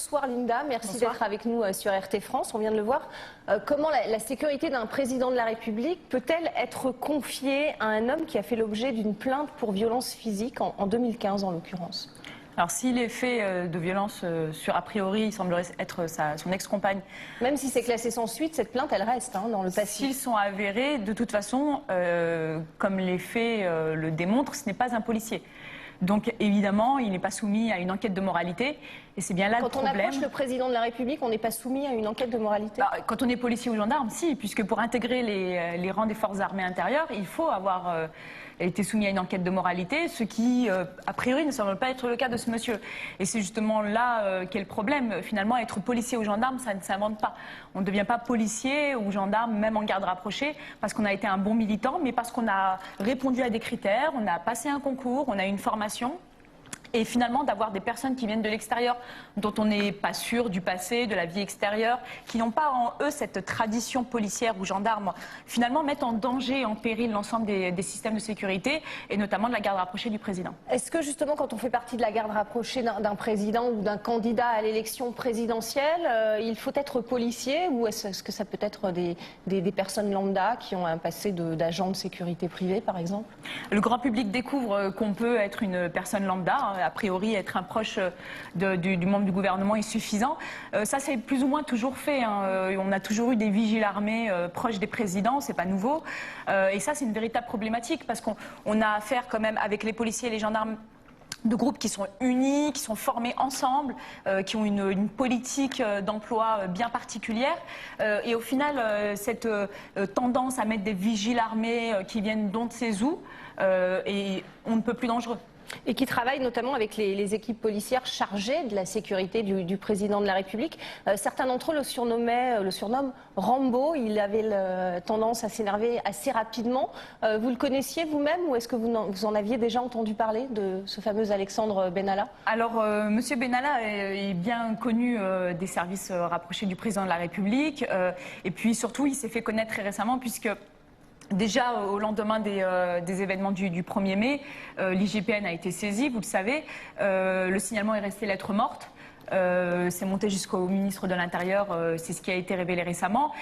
Bonsoir Linda, merci d'être avec nous sur RT France, on vient de le voir. Comment la sécurité d'un président de la République peut-elle être confiée à un homme qui a fait l'objet d'une plainte pour violence physique en 2015 en l'occurrence? Alors s'il est fait de violence sur, a priori, il semblerait être son ex-compagne. Même si c'est classé sans suite, cette plainte, elle reste dans le passif. S'ils sont avérés, de toute façon, comme les faits le démontrent, ce n'est pas un policier. Donc évidemment, il n'est pas soumis à une enquête de moralité. Et c'est bien là le problème. Quand on approche le président de la République, on n'est pas soumis à une enquête de moralité? Quand on est policier ou gendarme, si, puisque pour intégrer les rangs des forces armées intérieures, il faut avoir été soumis à une enquête de moralité, ce qui, a priori, ne semble pas être le cas de ce monsieur. Et c'est justement là qu'est le problème. Finalement, être policier ou gendarme, ça ne s'invente pas. On ne devient pas policier ou gendarme, même en garde rapprochée, parce qu'on a été un bon militant, mais parce qu'on a répondu à des critères, on a passé un concours, on a une formation. Et finalement, d'avoir des personnes qui viennent de l'extérieur, dont on n'est pas sûr du passé, de la vie extérieure, qui n'ont pas en eux cette tradition policière ou gendarme, finalement mettent en danger, en péril l'ensemble des systèmes de sécurité, et notamment de la garde rapprochée du président. Est-ce que justement, quand on fait partie de la garde rapprochée d'un président ou d'un candidat à l'élection présidentielle, il faut être policier, ou est-ce que ça peut être des personnes lambda qui ont un passé d'agent de sécurité privée, par exemple? Le grand public découvre qu'on peut être une personne lambda. A priori, être un proche du membre du gouvernement est suffisant. Ça, c'est plus ou moins toujours fait. On a toujours eu des vigiles armés proches des présidents, c'est pas nouveau. Et ça, c'est une véritable problématique parce qu'on a affaire quand même avec les policiers et les gendarmes de groupes qui sont unis, qui sont formés ensemble, qui ont une politique d'emploi bien particulière. Et au final, cette tendance à mettre des vigiles armés qui viennent d'on ne sait où, et on ne peut plus dangereux. Et qui travaille notamment avec les équipes policières chargées de la sécurité du président de la République. Certains d'entre eux le surnomment Rambo. Il avait tendance à s'énerver assez rapidement. Vous le connaissiez vous-même ou est-ce que vous en aviez déjà entendu parler de ce fameux Alexandre Benalla? Alors, Monsieur Benalla est bien connu des services rapprochés du président de la République. Et puis surtout, il s'est fait connaître très récemment puisque déjà, au lendemain des événements du 1er mai, l'IGPN a été saisie, vous le savez. Le signalement est resté lettre morte. C'est monté jusqu'au ministre de l'Intérieur, c'est ce qui a été révélé récemment.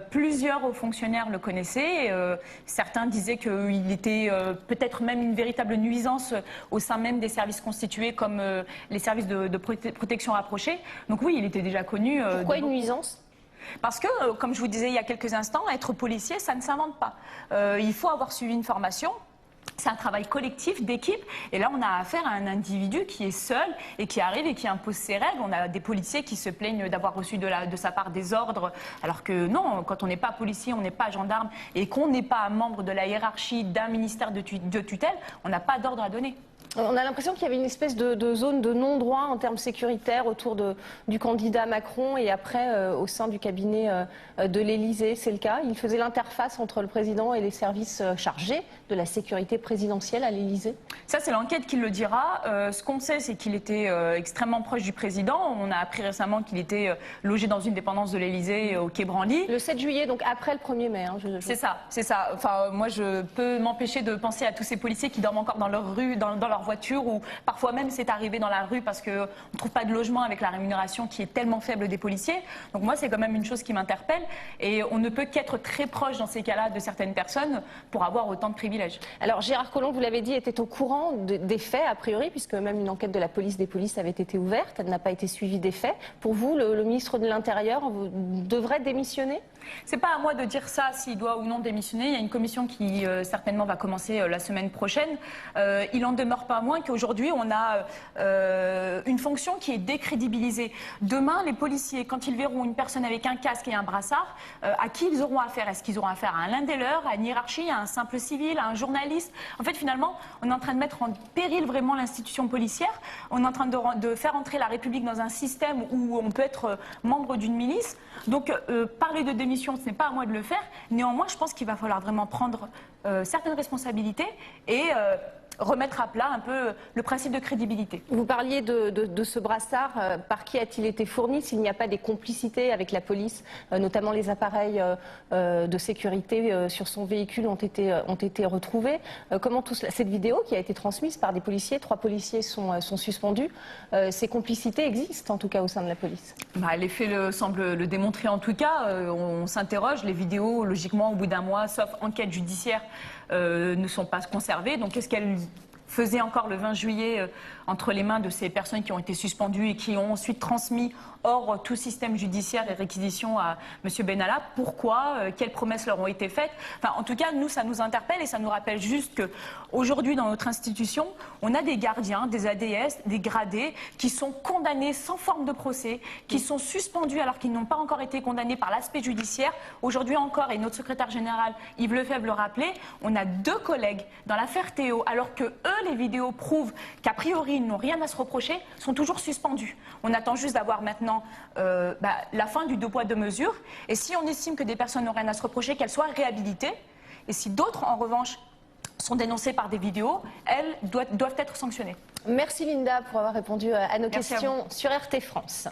Plusieurs hauts fonctionnaires le connaissaient. Certains disaient qu'il était peut-être même une véritable nuisance au sein même des services constitués comme les services de protection rapprochée. Donc oui, il était déjà connu. Pourquoi une nuisance ? Parce que, comme je vous disais il y a quelques instants, être policier, ça ne s'invente pas. Il faut avoir suivi une formation. C'est un travail collectif, d'équipe. Et là, on a affaire à un individu qui est seul et qui arrive et qui impose ses règles. On a des policiers qui se plaignent d'avoir reçu de sa part des ordres. Alors que non, quand on n'est pas policier, on n'est pas gendarme et qu'on n'est pas membre de la hiérarchie d'un ministère de tutelle, on n'a pas d'ordre à donner. On a l'impression qu'il y avait une espèce de zone de non-droit en termes sécuritaires autour du candidat Macron et après au sein du cabinet de l'Élysée. C'est le cas? Il faisait l'interface entre le président et les services chargés de la sécurité présidentielle à l'Élysée? Ça, c'est l'enquête qui le dira. Ce qu'on sait, c'est qu'il était extrêmement proche du président. On a appris récemment qu'il était logé dans une dépendance de l'Élysée au quai Branly. Le 7 juillet, donc après le 1er mai. C'est ça, c'est ça. Enfin, moi, je peux m'empêcher de penser à tous ces policiers qui dorment encore dans leur rue, dans leur voiture, ou parfois même c'est arrivé dans la rue parce qu'on ne trouve pas de logement avec la rémunération qui est tellement faible des policiers. Donc moi, c'est quand même une chose qui m'interpelle. Et on ne peut qu'être très proche dans ces cas-là de certaines personnes pour avoir autant de privilèges. Alors Gérard Collomb, vous l'avez dit, était au courant des faits a priori, puisque même une enquête de la police des polices avait été ouverte. Elle n'a pas été suivie des faits. Pour vous, le ministre de l'Intérieur devrait démissionner? C'est pas à moi de dire ça, s'il doit ou non démissionner. Il y a une commission qui certainement va commencer la semaine prochaine. Il en demeure pas moins qu'aujourd'hui, on a une fonction qui est décrédibilisée. Demain, les policiers, quand ils verront une personne avec un casque et un brassard, à qui ils auront affaire? Est-ce qu'ils auront affaire à l'un des leurs, à une hiérarchie, à un simple civil, à un journaliste? En fait, finalement, on est en train de mettre en péril vraiment l'institution policière. On est en train de faire entrer la République dans un système où on peut être membre d'une milice. Donc, parler de démission, ce n'est pas à moi de le faire. Néanmoins, je pense qu'il va falloir vraiment prendre certaines responsabilités et remettre à plat un peu le principe de crédibilité. Vous parliez de ce brassard. Par qui a-t-il été fourni s'il n'y a pas des complicités avec la police, notamment les appareils de sécurité sur son véhicule ont été retrouvés. Comment cette vidéo qui a été transmise par des policiers, 3 policiers sont suspendus, ces complicités existent en tout cas au sein de la police? Les faits semblent le démontrer en tout cas. On s'interroge, les vidéos, logiquement, au bout d'un mois, sauf enquête judiciaire, ne sont pas conservées. Donc qu'est-ce qu'elles faisaient encore le 20 juillet entre les mains de ces personnes qui ont été suspendues et qui ont ensuite transmis hors tout système judiciaire et réquisition à M. Benalla? Pourquoi? Quelles promesses leur ont été faites? Enfin, en tout cas, nous, ça nous interpelle et ça nous rappelle juste qu'aujourd'hui, dans notre institution, on a des gardiens, des ADS, des gradés qui sont condamnés sans forme de procès, qui sont suspendus alors qu'ils n'ont pas encore été condamnés par l'aspect judiciaire. Aujourd'hui encore, et notre secrétaire général Yves Lefebvre le rappelait, on a 2 collègues dans l'affaire Théo, alors que eux, les vidéos prouvent qu'a priori, ils n'ont rien à se reprocher, sont toujours suspendus. On attend juste d'avoir maintenant la fin du 2 poids 2 mesures. Et si on estime que des personnes n'ont rien à se reprocher, qu'elles soient réhabilitées. Et si d'autres, en revanche, sont dénoncées par des vidéos, elles doivent être sanctionnées. Merci Linda pour avoir répondu à nos Merci questions sur RT France.